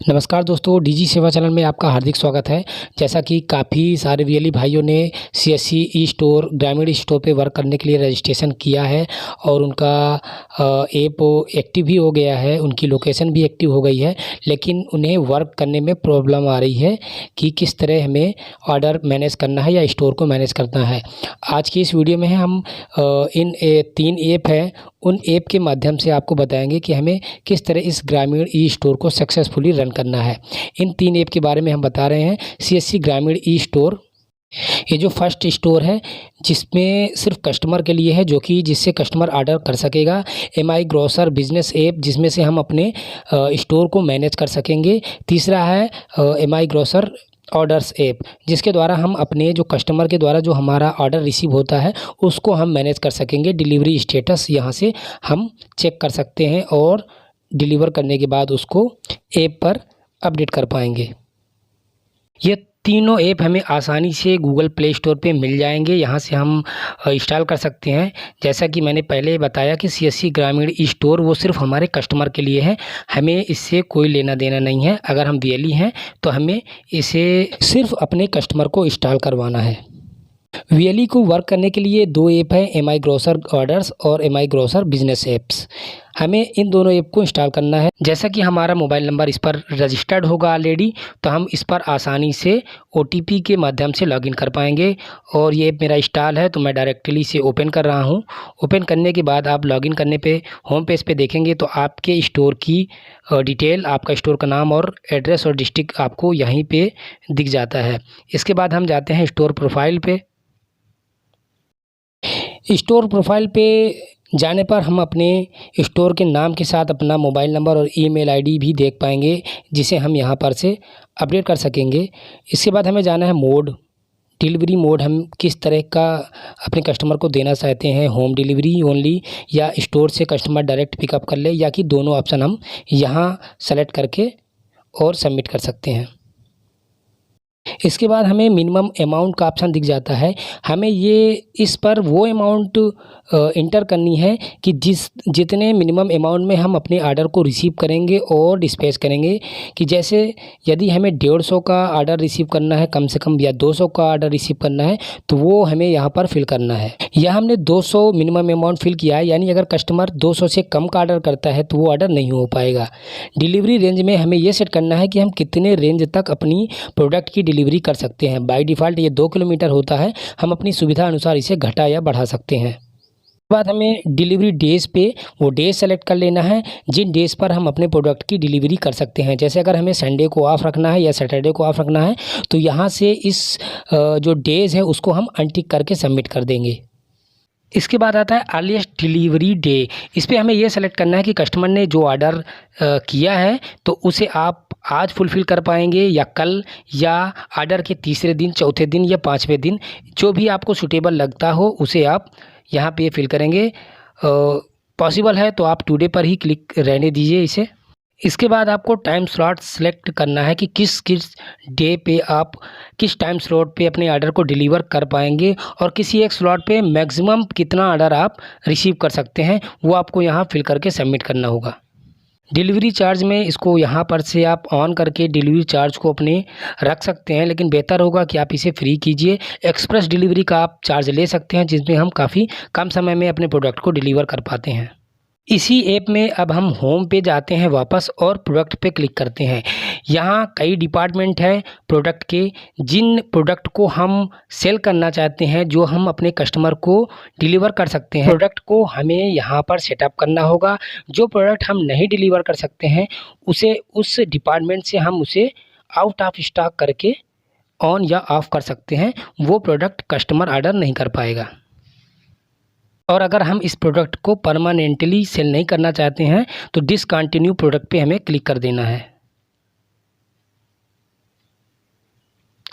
नमस्कार दोस्तों, डीजी सेवा चैनल में आपका हार्दिक स्वागत है। जैसा कि काफ़ी सारे वीएलई भाइयों ने सीएससी ई स्टोर ग्रामीण स्टोर पे वर्क करने के लिए रजिस्ट्रेशन किया है और उनका ऐप एक्टिव भी हो गया है, उनकी लोकेशन भी एक्टिव हो गई है, लेकिन उन्हें वर्क करने में प्रॉब्लम आ रही है कि किस तरह हमें ऑर्डर मैनेज करना है या स्टोर को मैनेज करना है। आज की इस वीडियो में हम इन 3 ऐप है, उन ऐप के माध्यम से आपको बताएंगे कि हमें किस तरह इस ग्रामीण ई स्टोर को सक्सेसफुली रन करना है। इन 3 ऐप के बारे में हम बता रहे हैं। सीएससी ग्रामीण ई स्टोर, ये जो फर्स्ट स्टोर है जिसमें सिर्फ कस्टमर के लिए है, जो कि जिससे कस्टमर ऑर्डर कर सकेगा। एमआई ग्रोसर बिजनेस ऐप, जिसमें से हम अपने स्टोर को मैनेज कर सकेंगे। तीसरा है एमआई ग्रोसर ऑर्डर्स ऐप, जिसके द्वारा हम अपने जो कस्टमर के द्वारा जो हमारा ऑर्डर रिसीव होता है उसको हम मैनेज कर सकेंगे। डिलीवरी स्टेटस यहाँ से हम चेक कर सकते हैं और डिलीवर करने के बाद उसको ऐप पर अपडेट कर पाएंगे। ये तीनों ऐप हमें आसानी से गूगल प्ले स्टोर पे मिल जाएंगे, यहाँ से हम इंस्टॉल कर सकते हैं। जैसा कि मैंने पहले बताया कि सीएससी ग्रामीण ई स्टोर वो सिर्फ हमारे कस्टमर के लिए है, हमें इससे कोई लेना देना नहीं है। अगर हम वीएलई हैं तो हमें इसे सिर्फ अपने कस्टमर को इंस्टॉल करवाना है। वीएलई को वर्क करने के लिए 2 ऐप हैं, एमआई ग्रोसर ऑर्डर्स और एमआई ग्रोसर बिजनेस ऐप्स। हमें इन दोनों ऐप को इंस्टॉल करना है। जैसा कि हमारा मोबाइल नंबर इस पर रजिस्टर्ड होगा ऑलरेडी, तो हम इस पर आसानी से ओटीपी के माध्यम से लॉगिन कर पाएंगे। और ये ऐप मेरा इंस्टॉल है तो मैं डायरेक्टली इसे ओपन कर रहा हूँ। ओपन करने के बाद आप लॉगिन करने पे होम पेज पे देखेंगे तो आपके स्टोर की डिटेल, आपका स्टोर का नाम और एड्रेस और डिस्ट्रिक्ट आपको यहीं पे दिख जाता है। इसके बाद हम जाते हैं स्टोर प्रोफाइल पे। स्टोर प्रोफाइल पे जाने पर हम अपने स्टोर के नाम के साथ अपना मोबाइल नंबर और ईमेल आईडी भी देख पाएंगे, जिसे हम यहाँ पर से अपडेट कर सकेंगे। इसके बाद हमें जाना है मोड, डिलीवरी मोड हम किस तरह का अपने कस्टमर को देना चाहते हैं, होम डिलीवरी ओनली या स्टोर से कस्टमर डायरेक्ट पिकअप कर ले, या कि दोनों ऑप्शन हम यहाँ सेलेक्ट करके और सबमिट कर सकते हैं। इसके बाद हमें मिनिमम अमाउंट का ऑप्शन दिख जाता है। हमें ये इस पर वो अमाउंट इंटर करनी है कि जितने मिनिमम अमाउंट में हम अपने ऑर्डर को रिसीव करेंगे और डिस्पैच करेंगे। कि जैसे यदि हमें 150 का ऑर्डर रिसीव करना है कम से कम, या 200 का ऑर्डर रिसीव करना है, तो वो हमें यहाँ पर फिल करना है। यहाँ हमने 200 मिनिमम अमाउंट फिल किया है, यानी अगर कस्टमर 200 से कम का ऑर्डर करता है तो वो ऑर्डर नहीं हो पाएगा। डिलीवरी रेंज में हमें ये सेट करना है कि हम कितने रेंज तक अपनी प्रोडक्ट की डिलीवरी कर सकते हैं। बाय डिफ़ॉल्ट ये 2 किलोमीटर होता है, हम अपनी सुविधा अनुसार इसे घटा या बढ़ा सकते हैं। उसके बाद हमें डिलीवरी डेज़ पे वो डेज सेलेक्ट कर लेना है जिन डेज़ पर हम अपने प्रोडक्ट की डिलीवरी कर सकते हैं। जैसे अगर हमें संडे को ऑफ रखना है या सैटरडे को ऑफ रखना है, तो यहाँ से इस जो डेज़ है उसको हम अनटिक करके सबमिट कर देंगे। इसके बाद आता है अर्लीस्ट डिलीवरी डे। इस पे हमें ये सेलेक्ट करना है कि कस्टमर ने जो ऑर्डर किया है तो उसे आप आज फुलफ़िल कर पाएंगे या कल, या ऑर्डर के तीसरे दिन, चौथे दिन या 5वें दिन, जो भी आपको सूटेबल लगता हो उसे आप यहाँ पे फिल करेंगे। पॉसिबल है तो आप टुडे पर ही क्लिक रहने दीजिए इसे। इसके बाद आपको टाइम स्लॉट सेलेक्ट करना है कि किस डे पे आप किस टाइम स्लॉट पे अपने ऑर्डर को डिलीवर कर पाएंगे, और किसी एक स्लॉट पे मैक्सिमम कितना ऑर्डर आप रिसीव कर सकते हैं, वो आपको यहाँ फिल करके सबमिट करना होगा। डिलीवरी चार्ज में इसको यहाँ पर से आप ऑन करके डिलीवरी चार्ज को अपने रख सकते हैं, लेकिन बेहतर होगा कि आप इसे फ्री कीजिए। एक्सप्रेस डिलीवरी का आप चार्ज ले सकते हैं, जिसमें हम काफ़ी कम समय में अपने प्रोडक्ट को डिलीवर कर पाते हैं। इसी ऐप में अब हम होम पे जाते हैं वापस और प्रोडक्ट पे क्लिक करते हैं। यहाँ कई डिपार्टमेंट है प्रोडक्ट के, जिन प्रोडक्ट को हम सेल करना चाहते हैं, जो हम अपने कस्टमर को डिलीवर कर सकते हैं, प्रोडक्ट को हमें यहाँ पर सेटअप करना होगा। जो प्रोडक्ट हम नहीं डिलीवर कर सकते हैं उसे उस डिपार्टमेंट से हम उसे आउट ऑफ स्टॉक करके ऑन या ऑफ कर सकते हैं। वो प्रोडक्ट कस्टमर ऑर्डर नहीं कर पाएगा। और अगर हम इस प्रोडक्ट को परमानेंटली सेल नहीं करना चाहते हैं तो डिसकंटिन्यू प्रोडक्ट पे हमें क्लिक कर देना है।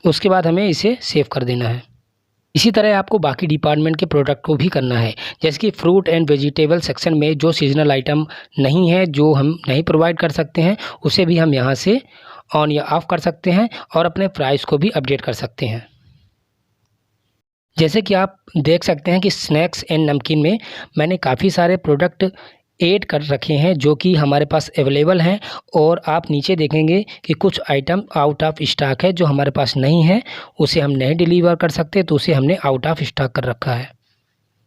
उसके बाद हमें इसे सेव कर देना है। इसी तरह आपको बाकी डिपार्टमेंट के प्रोडक्ट को भी करना है। जैसे कि फ्रूट एंड वेजिटेबल सेक्शन में जो सीजनल आइटम नहीं है, जो हम नहीं प्रोवाइड कर सकते हैं, उसे भी हम यहाँ से ऑन या ऑफ कर सकते हैं और अपने प्राइस को भी अपडेट कर सकते हैं। जैसे कि आप देख सकते हैं कि स्नैक्स एंड नमकीन में मैंने काफ़ी सारे प्रोडक्ट ऐड कर रखे हैं जो कि हमारे पास अवेलेबल हैं, और आप नीचे देखेंगे कि कुछ आइटम आउट ऑफ स्टॉक है जो हमारे पास नहीं है, उसे हम नहीं डिलीवर कर सकते, तो उसे हमने आउट ऑफ स्टॉक कर रखा है।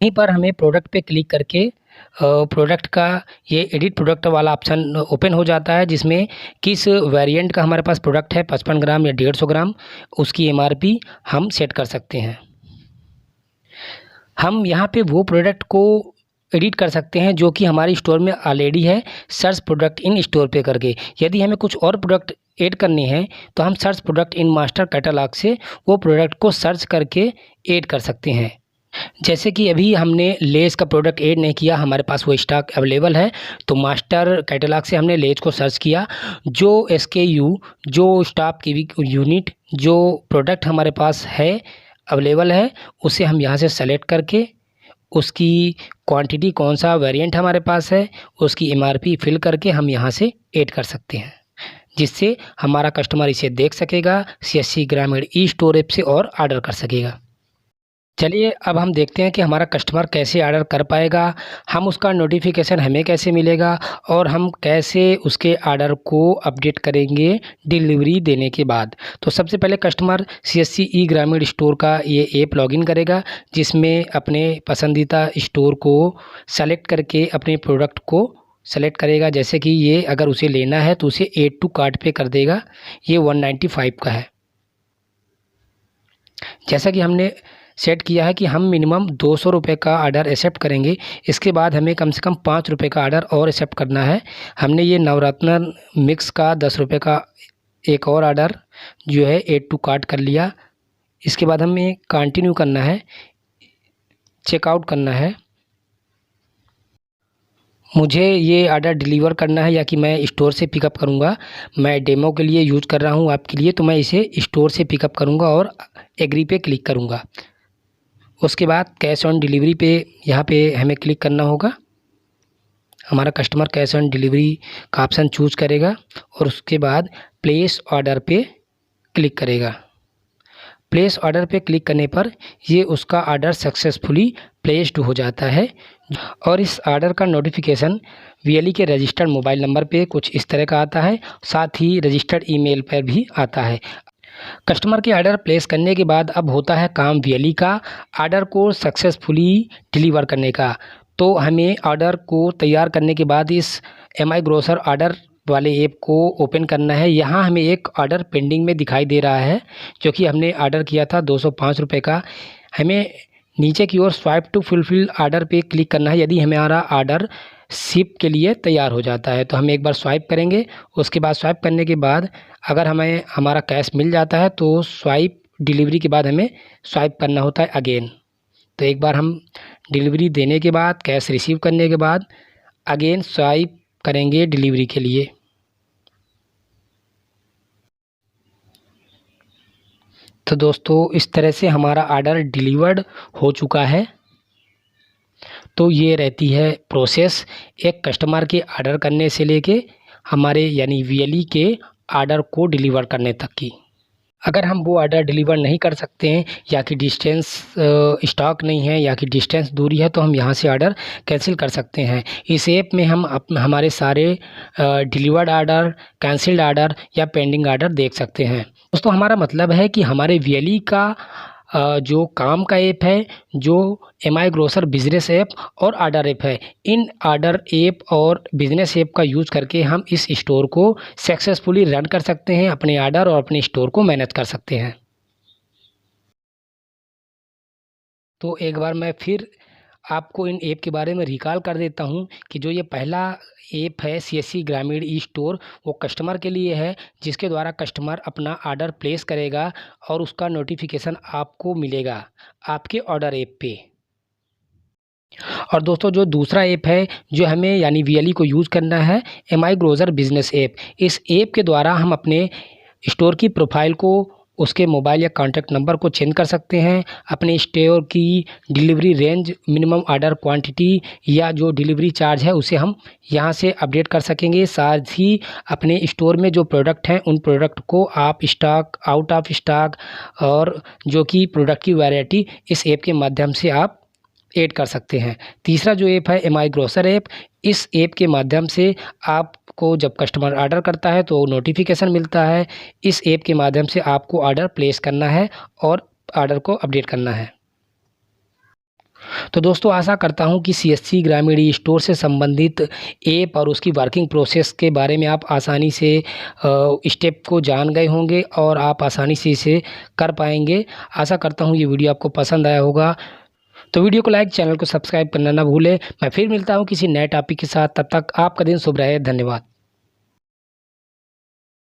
यहीं पर हमें प्रोडक्ट पे क्लिक करके प्रोडक्ट का ये एडिट प्रोडक्ट वाला ऑप्शन ओपन हो जाता है, जिसमें किस वेरिएंट का हमारे पास प्रोडक्ट है, 55 ग्राम या 150 ग्राम, उसकी एमआरपी हम सेट कर सकते हैं। हम यहाँ पे वो प्रोडक्ट को एडिट कर सकते हैं जो कि हमारी स्टोर में ऑलरेडी है, सर्च प्रोडक्ट इन स्टोर पे करके। यदि हमें कुछ और प्रोडक्ट ऐड करने हैं तो हम search product in master catalogue से वो प्रोडक्ट को सर्च करके ऐड कर सकते हैं। जैसे कि अभी हमने लेस का प्रोडक्ट ऐड नहीं किया, हमारे पास वो स्टॉक अवेलेबल है, तो मास्टर कैटलॉग से हमने लेस को सर्च किया। जो SKU, जो स्टॉक की यूनिट, जो प्रोडक्ट हमारे पास है अवेलेबल है, उसे हम यहाँ से सेलेक्ट करके उसकी क्वांटिटी, कौन सा वेरिएंट हमारे पास है, उसकी MRP फिल करके हम यहाँ से ऐड कर सकते हैं, जिससे हमारा कस्टमर इसे देख सकेगा, CSC ग्रामीण ई स्टोर ऐप से और ऑर्डर कर सकेगा। चलिए अब हम देखते हैं कि हमारा कस्टमर कैसे ऑर्डर कर पाएगा, हम उसका नोटिफिकेशन हमें कैसे मिलेगा, और हम कैसे उसके ऑर्डर को अपडेट करेंगे डिलीवरी देने के बाद। तो सबसे पहले कस्टमर CSC ई ग्रामीण स्टोर का ये ऐप लॉगिन करेगा, जिसमें अपने पसंदीदा स्टोर को सेलेक्ट करके अपने प्रोडक्ट को सेलेक्ट करेगा। जैसे कि ये अगर उसे लेना है तो उसे ऐड टू कार्ट पे कर देगा, ये 195 का है। जैसा कि हमने सेट किया है कि हम मिनिमम 200 रुपये का ऑर्डर एक्सेप्ट करेंगे, इसके बाद हमें कम से कम 5 रुपये का ऑर्डर और एक्सेप्ट करना है। हमने ये नवरत्न मिक्स का 10 रुपये का एक और ऑर्डर जो है ऐड टू कार्ट कर लिया। इसके बाद हमें कंटिन्यू करना है, चेकआउट करना है। मुझे ये ऑर्डर डिलीवर करना है या कि मैं स्टोर से पिकअप करूँगा, मैं डेमो के लिए यूज़ कर रहा हूँ आपके लिए, तो मैं इसे स्टोर से पिकअप करूँगा और एग्री पे क्लिक करूँगा। उसके बाद कैश ऑन डिलीवरी पे यहाँ पे हमें क्लिक करना होगा। हमारा कस्टमर कैश ऑन डिलीवरी का ऑप्शन चूज़ करेगा और उसके बाद प्लेस ऑर्डर पे क्लिक करेगा। प्लेस ऑर्डर पे क्लिक करने पर ये उसका ऑर्डर सक्सेसफुली प्लेस्ड हो जाता है, और इस ऑर्डर का नोटिफिकेशन VLE के रजिस्टर्ड मोबाइल नंबर पे कुछ इस तरह का आता है, साथ ही रजिस्टर्ड ईमेल पर भी आता है। कस्टमर के ऑर्डर प्लेस करने के बाद अब होता है काम VLE का ऑर्डर को सक्सेसफुली डिलीवर करने का। तो हमें ऑर्डर को तैयार करने के बाद इस MI ग्रोसर ऑर्डर वाले ऐप को ओपन करना है। यहाँ हमें एक ऑर्डर पेंडिंग में दिखाई दे रहा है, जो कि हमने ऑर्डर किया था 205 रुपये का। हमें नीचे की ओर स्वाइप टू फुलफिल ऑर्डर पे क्लिक करना है। यदि हमारा ऑर्डर शिप के लिए तैयार हो जाता है तो हम एक बार स्वाइप करेंगे। उसके बाद स्वाइप करने के बाद अगर हमें हमारा कैश मिल जाता है तो स्वाइप डिलीवरी के बाद हमें स्वाइप करना होता है अगेन। तो एक बार हम डिलीवरी देने के बाद, कैश रिसीव करने के बाद अगेन स्वाइप करेंगे डिलीवरी के लिए। तो दोस्तों इस तरह से हमारा ऑर्डर डिलीवर्ड हो चुका है। तो ये रहती है प्रोसेस एक कस्टमर के ऑर्डर करने से लेके हमारे यानी VLE के ऑर्डर को डिलीवर करने तक की। अगर हम वो ऑर्डर डिलीवर नहीं कर सकते हैं या कि डिस्टेंस स्टॉक नहीं है या कि डिस्टेंस दूरी है, तो हम यहाँ से ऑर्डर कैंसिल कर सकते हैं। इस ऐप में हम हमारे सारे डिलीवर्ड ऑर्डर, कैंसिल्ड ऑर्डर या पेंडिंग ऑर्डर देख सकते हैं। दोस्तों हमारा मतलब है कि हमारे VLE का जो काम का ऐप है, जो MI ग्रोसर बिजनेस ऐप और ऑर्डर ऐप है, इन ऑर्डर ऐप और बिजनेस ऐप का यूज़ करके हम इस स्टोर को सक्सेसफुली रन कर सकते हैं, अपने ऑर्डर और अपने स्टोर को मैनेज कर सकते हैं। तो एक बार मैं फिर आपको इन ऐप के बारे में रिकॉल कर देता हूं कि जो ये पहला ऐप है CSC ग्रामीण ई स्टोर, वो कस्टमर के लिए है, जिसके द्वारा कस्टमर अपना ऑर्डर प्लेस करेगा और उसका नोटिफिकेशन आपको मिलेगा आपके ऑर्डर ऐप पे। और दोस्तों जो दूसरा ऐप है जो हमें यानी VLE को यूज़ करना है, MI ग्रोसर बिजनेस ऐप। इस ऐप के द्वारा हम अपने स्टोर की प्रोफाइल को, उसके मोबाइल या कॉन्टैक्ट नंबर को चेंज कर सकते हैं, अपने स्टोर की delivery range, minimum order quantity या जो डिलीवरी चार्ज है उसे हम यहाँ से अपडेट कर सकेंगे। साथ ही अपने स्टोर में जो प्रोडक्ट हैं उन प्रोडक्ट को आप स्टॉक, आउट ऑफ स्टॉक और जो कि प्रोडक्ट की वैरायटी इस ऐप के माध्यम से आप ऐड कर सकते हैं। तीसरा जो ऐप है MI ग्रोसर ऐप, इस ऐप के माध्यम से आपको जब कस्टमर ऑर्डर करता है तो नोटिफिकेशन मिलता है। इस ऐप के माध्यम से आपको ऑर्डर प्लेस करना है और ऑर्डर को अपडेट करना है। तो दोस्तों आशा करता हूं कि CSC ग्रामीण ई स्टोर से संबंधित ऐप और उसकी वर्किंग प्रोसेस के बारे में आप आसानी से स्टेप को जान गए होंगे और आप आसानी से इसे कर पाएंगे। आशा करता हूं ये वीडियो आपको पसंद आया होगा। तो वीडियो को लाइक, चैनल को सब्सक्राइब करना ना भूलें। मैं फिर मिलता हूं किसी नए टॉपिक के साथ। तब तक आपका दिन शुभ रहे। धन्यवाद।